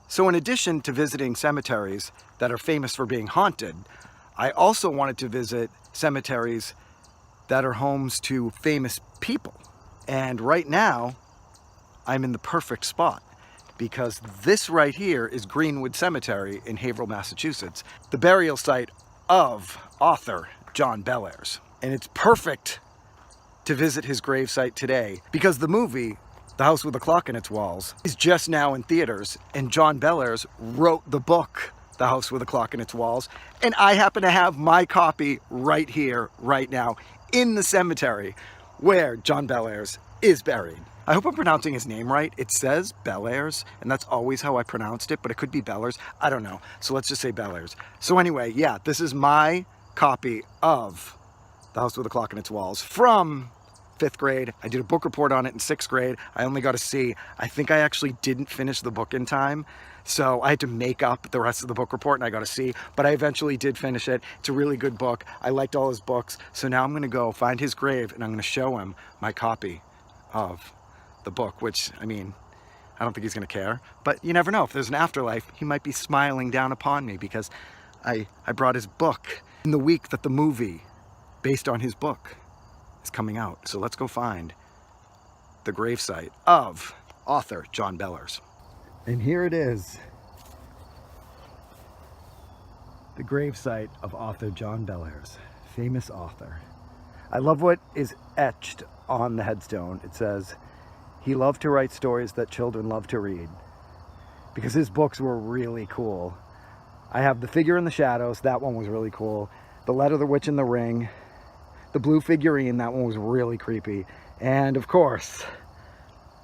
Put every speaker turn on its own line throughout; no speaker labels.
So in addition to visiting cemeteries that are famous for being haunted, I also wanted to visit cemeteries that are homes to famous people. And right now, I'm in the perfect spot because this right here is Greenwood Cemetery in Haverhill, Massachusetts, the burial site of author John Bellairs. And it's perfect to visit his gravesite today because the movie, The House with a Clock in Its Walls, is just now in theaters, and John Bellairs wrote the book, The House with a Clock in Its Walls, and I happen to have my copy right here, right now, in the cemetery where John Bellairs is buried. I hope I'm pronouncing his name right. It says Bellairs, and that's always how I pronounced it, but it could be Bellairs. I don't know. So let's just say Bellairs. So anyway, yeah, this is my copy of The House with a Clock in Its Walls from 5th grade. I did a book report on it in 6th grade. I only got a C. I think I actually didn't finish the book in time, so I had to make up the rest of the book report and I got a C, but I eventually did finish it. It's a really good book. I liked all his books. So now I'm gonna go find his grave and I'm gonna show him my copy of the book, which, I mean, I don't think he's gonna care, but you never know. If there's an afterlife, he might be smiling down upon me because I brought his book in the week that the movie based on his book is coming out. So let's go find the gravesite of author John Bellairs. And here it is, the gravesite of author John Bellairs, famous author. I love what is etched on the headstone. It says, he loved to write stories that children love to read, because his books were really cool. I have The Figure in the Shadows, that one was really cool. The Letter, the Witch, and the Ring. The Blue Figurine, that one was really creepy. And of course,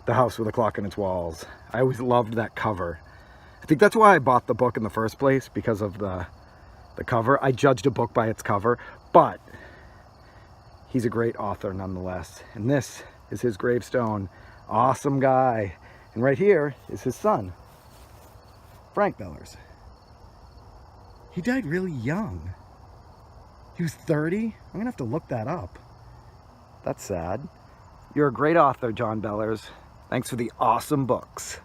The House with a Clock in Its Walls. I always loved that cover. I think that's why I bought the book in the first place, because of the cover. I judged a book by its cover, but he's a great author nonetheless. And this is his gravestone. Awesome guy. And right here is his son, Frank Bellairs. He died really young. He was 30? I'm gonna have to look that up. That's sad. You're a great author, John Bellairs. Thanks for the awesome books.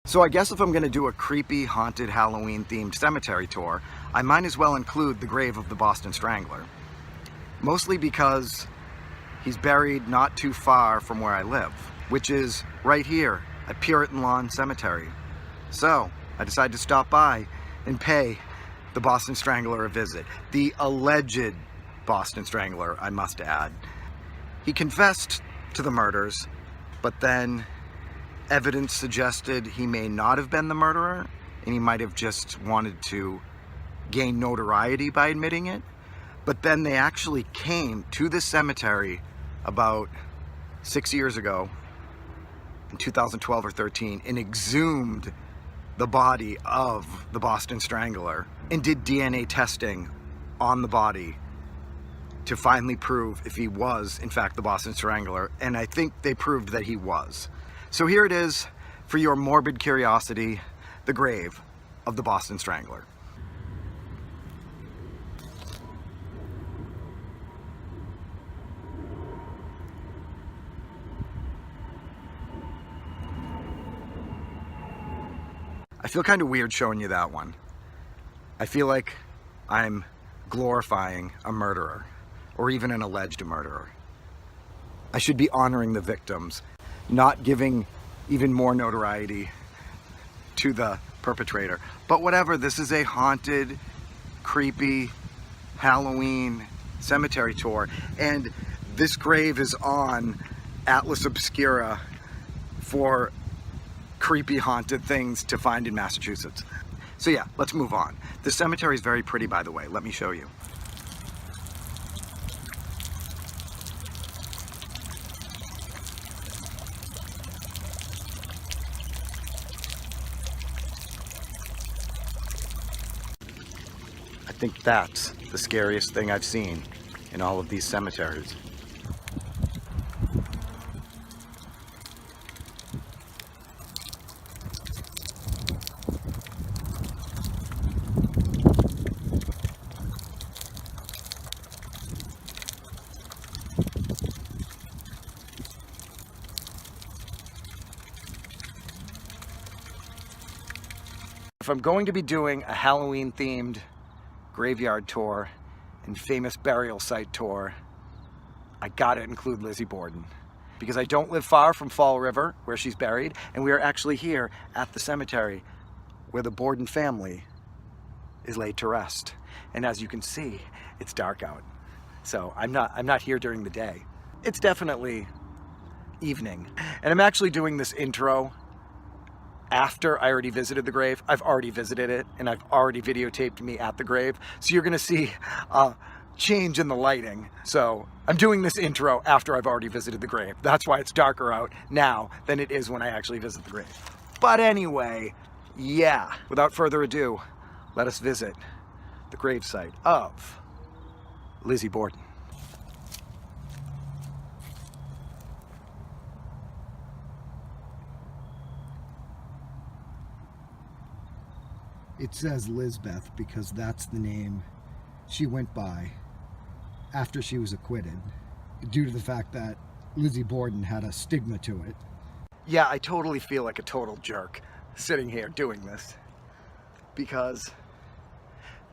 So I guess if I'm gonna do a creepy, haunted, Halloween-themed cemetery tour, I might as well include the grave of the Boston Strangler. Mostly because he's buried not too far from where I live, which is right here at Puritan Lawn Cemetery. So I decided to stop by and pay the Boston Strangler a visit. The alleged Boston Strangler, I must add. He confessed to the murders, but then evidence suggested he may not have been the murderer, and he might have just wanted to gain notoriety by admitting it. But then they actually came to this cemetery about 6 years ago, in 2012 or 13, and exhumed the body of the Boston Strangler and did DNA testing on the body to finally prove if he was, in fact, the Boston Strangler. And I think they proved that he was. So here it is, for your morbid curiosity, the grave of the Boston Strangler. I feel kind of weird showing you that one. I feel like I'm glorifying a murderer, or even an alleged murderer. I should be honoring the victims, not giving even more notoriety to the perpetrator. But whatever, this is a haunted, creepy Halloween cemetery tour, and this grave is on Atlas Obscura for creepy haunted things to find in Massachusetts. So yeah, let's move on. The cemetery is very pretty, by the way. Let me show you. I think that's the scariest thing I've seen in all of these cemeteries. if I'm going to be doing a Halloween-themed graveyard tour and famous burial site tour, I gotta include Lizzie Borden. Because I don't live far from Fall River, where she's buried, and we are actually here at the cemetery where the Borden family is laid to rest. And as you can see, it's dark out. So I'm not here during the day. It's definitely evening. And I'm actually doing this intro after I already visited the grave. I've already visited it, and I've already videotaped me at the grave. So you're gonna see a change in the lighting. So I'm doing this intro after I've already visited the grave. That's why it's darker out now than it is when I actually visit the grave. But anyway, yeah, without further ado, let us visit the gravesite of Lizzie Borden. It says Lizbeth because that's the name she went by after she was acquitted, due to the fact that Lizzie Borden had a stigma to it. Yeah, I totally feel like a total jerk sitting here doing this, because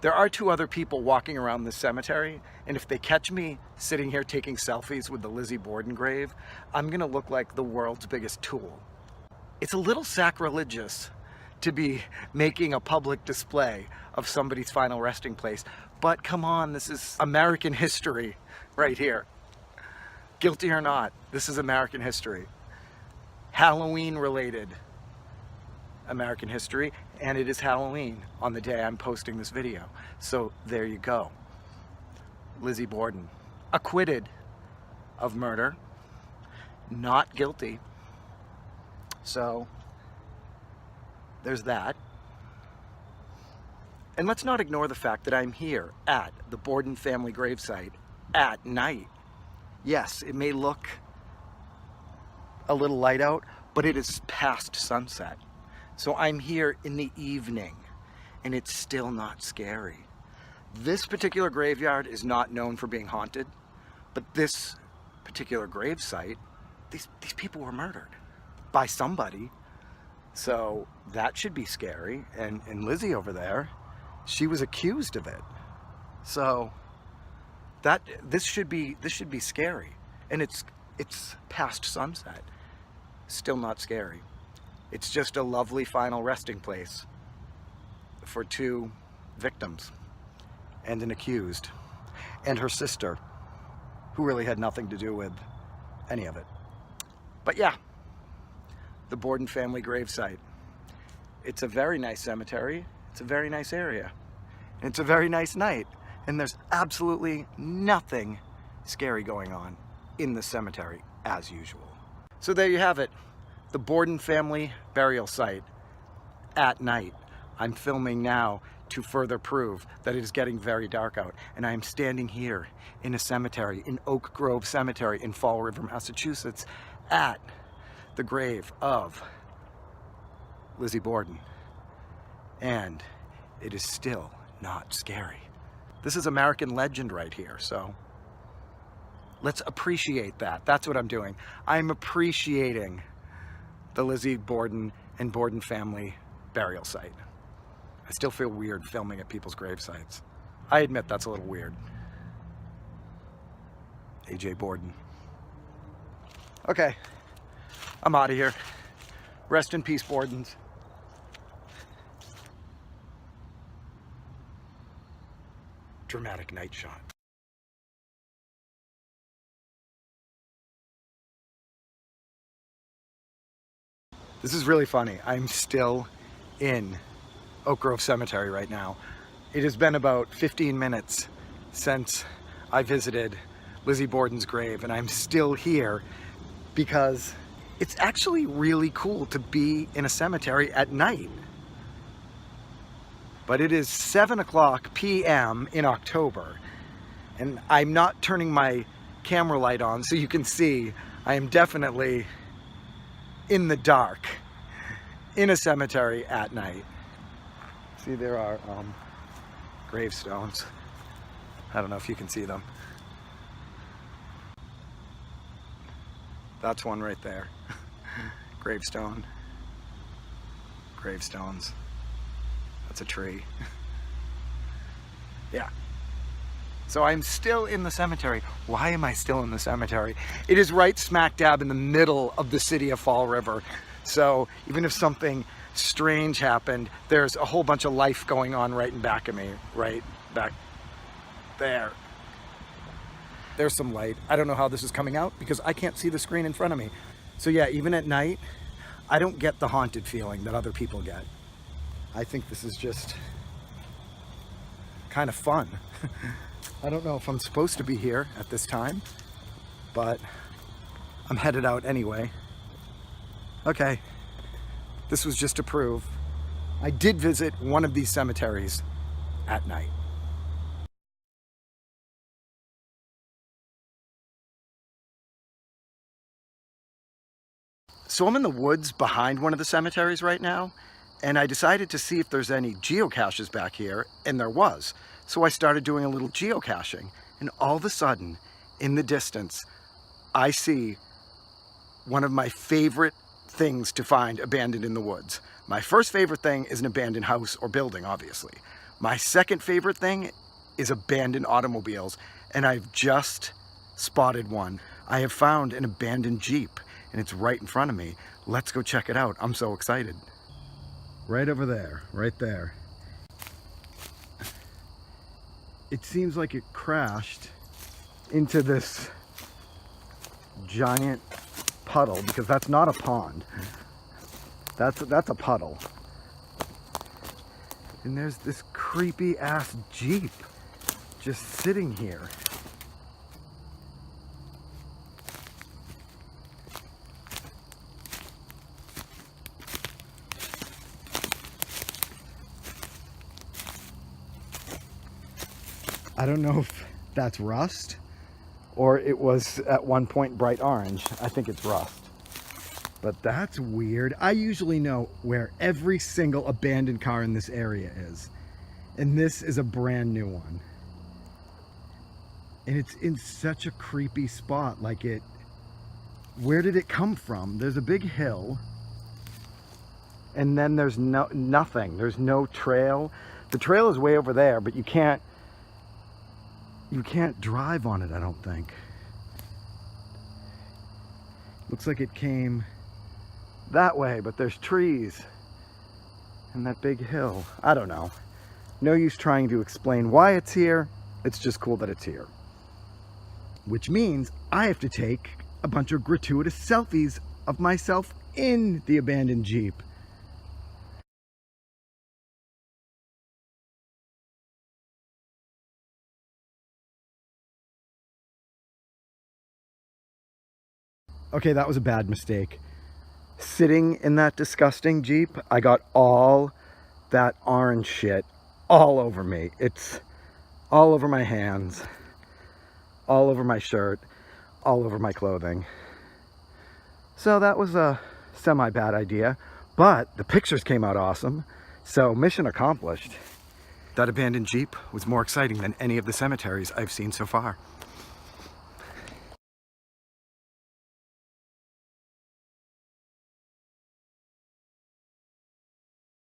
there are 2 other people walking around this cemetery, and if they catch me sitting here taking selfies with the Lizzie Borden grave, I'm gonna look like the world's biggest tool. It's a little sacrilegious to be making a public display of somebody's final resting place, but come on, this is American history right here. Guilty or not, this is American history. Halloween related American history, and it is Halloween on the day I'm posting this video. So there you go. Lizzie Borden, acquitted of murder, not guilty. So there's that. And let's not ignore the fact that I'm here at the Borden family gravesite at night. Yes, it may look a little light out, but it is past sunset. So I'm here in the evening, and it's still not scary. This particular graveyard is not known for being haunted, but this particular gravesite, these people were murdered by somebody. So that should be scary. And Lizzie over there, she was accused of it. So this should be scary. And it's past sunset. Still not scary. It's just a lovely final resting place for 2 victims and an accused and her sister, who really had nothing to do with any of it. But yeah, the Borden family gravesite. It's a very nice cemetery. It's a very nice area. And it's a very nice night. And there's absolutely nothing scary going on in the cemetery as usual. So there you have it. The Borden family burial site at night. I'm filming now to further prove that it is getting very dark out. And I am standing here in a cemetery, in Oak Grove Cemetery in Fall River, Massachusetts, at the grave of Lizzie Borden. And it is still not scary. This is American legend right here, so let's appreciate that. That's what I'm doing. I'm appreciating the Lizzie Borden and Borden family burial site. I still feel weird filming at people's grave sites. I admit that's a little weird. A.J. Borden. Okay, I'm out of here. Rest in peace, Bordens. Dramatic night shot. This is really funny. I'm still in Oak Grove Cemetery right now. It has been about 15 minutes since I visited Lizzie Borden's grave, and I'm still here because it's actually really cool to be in a cemetery at night. But it is 7:00 p.m. in October, and I'm not turning my camera light on so you can see I am definitely in the dark in a cemetery at night. See, there are gravestones. I don't know if you can see them. That's one right there. Gravestone. Gravestones. It's a tree. Yeah. So I'm still in the cemetery. Why am I still in the cemetery? It is right smack dab in the middle of the city of Fall River. So even if something strange happened, there's a whole bunch of life going on right in back of me, right back there. There's some light. I don't know how this is coming out because I can't see the screen in front of me. So yeah, even at night, I don't get the haunted feeling that other people get. I think this is just kind of fun. I don't know if I'm supposed to be here at this time, but I'm headed out anyway. Okay, this was just to prove I did visit one of these cemeteries at night. So I'm in the woods behind one of the cemeteries right now, and I decided to see if there's any geocaches back here, and there was. So I started doing a little geocaching, and all of a sudden, in the distance, I see one of my favorite things to find abandoned in the woods. My first favorite thing is an abandoned house or building, obviously. My second favorite thing is abandoned automobiles, and I've just spotted one. I have found an abandoned Jeep, and it's right in front of me. Let's go check it out. I'm so excited. Right over there, right there. It seems like it crashed into this giant puddle, because that's not a pond. That's a puddle. And there's this creepy ass Jeep just sitting here. I don't know if that's rust or it was at one point bright orange. I think it's rust. But that's weird. I usually know where every single abandoned car in this area is. And this is a brand new one. And it's in such a creepy spot. Like where did it come from? There's a big hill. And then there's nothing. There's no trail. The trail is way over there, but you can't drive on it, I don't think. Looks like it came that way, but there's trees and that big hill. I don't know. No use trying to explain why it's here. It's just cool that it's here. Which means I have to take a bunch of gratuitous selfies of myself in the abandoned Jeep. Okay, that was a bad mistake. Sitting in that disgusting Jeep, I got all that orange shit all over me. It's all over my hands, all over my shirt, all over my clothing. So that was a semi-bad idea, but the pictures came out awesome, so mission accomplished. That abandoned Jeep was more exciting than any of the cemeteries I've seen so far.